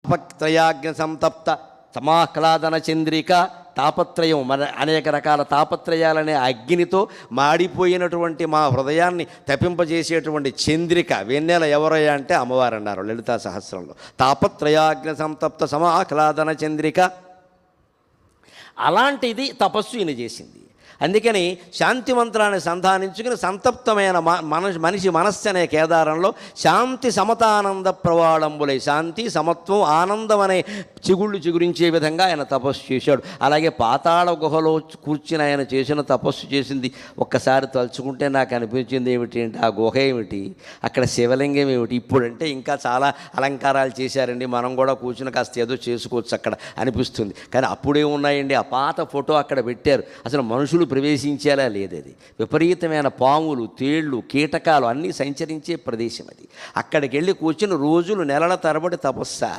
తాపత్రయాగ్ని సంతప్త సమాహ్లాదన చంద్రిక. తాపత్రయం మన అనేక రకాల తాపత్రయాలనే అగ్నితో మాడిపోయినటువంటి మా హృదయాన్ని తపింపజేసేటువంటి చంద్రిక వెన్నెల ఎవరయ్యా అంటే అమ్మవారు అన్నారు లలితా సహస్రంలో. తాపత్రయాగ్ని సంతప్త సమాహ్లాదన చంద్రిక. అలాంటిది తపస్సు ఈయన చేసింది. అందుకని శాంతి మంత్రాన్ని సంధానించుకుని సంతప్తమైన మనిషి మనస్సు అనే కేదారంలో శాంతి సమతానంద ప్రవాళంబులై, శాంతి సమత్వం ఆనందం అనే చిగుళ్ళు చిగురించే విధంగా ఆయన తపస్సు చేశాడు. అలాగే పాతాళ గుహలో కూర్చుని ఆయన చేసిన తపస్సు చేసింది ఒక్కసారి తలుచుకుంటే నాకు అనిపించింది ఏమిటి అంటే, ఆ గుహ ఏమిటి, అక్కడ శివలింగం ఏమిటి. ఇప్పుడంటే ఇంకా చాలా అలంకారాలు చేశారండి, మనం కూడా కూర్చుని కాస్త ఏదో చేసుకోవచ్చు అక్కడ అనిపిస్తుంది. కానీ అప్పుడే ఉన్నాయండి, ఆ పాత ఫోటో అక్కడ పెట్టారు. అసలు మనుషులు ప్రవేశించేలా లేదు. అది విపరీతమైన పాములు, తేళ్ళు, కీటకాలు అన్నీ సంచరించే ప్రదేశం అది. అక్కడికి వెళ్ళి కూర్చుని రోజులు నెలల తరబడి తపస్సా.